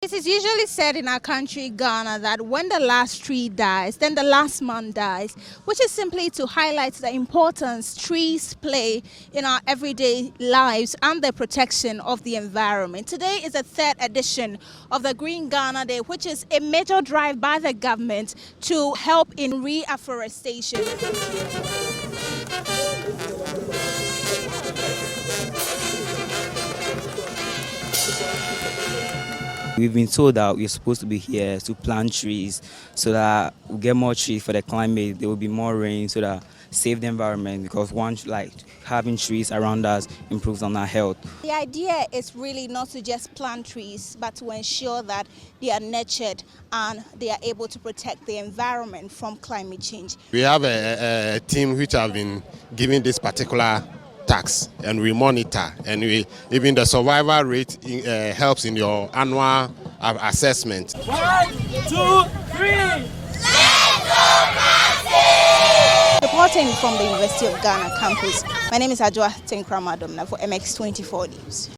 It is usually said in our country, Ghana, that when the last tree dies, then the last man dies, which is simply to highlight the importance trees play in our everyday lives and the protection of the environment. Today is the third edition of the Green Ghana Day, which is a major drive by the government to help in reforestation. We've been told that we're supposed to be here to plant trees so that we get more trees for the climate. There will be more rain so that save the environment, because having trees around us improves on our health. The idea is really not to just plant trees, but to ensure that they are nurtured and they are able to protect the environment from climate change. We have a team which have been given this particular tax, and we monitor, and even the survival rate helps in your annual assessment. 1, 2, 3. Reporting from the University of Ghana campus, my name is Ajwa Tenkramadom for MX24 News.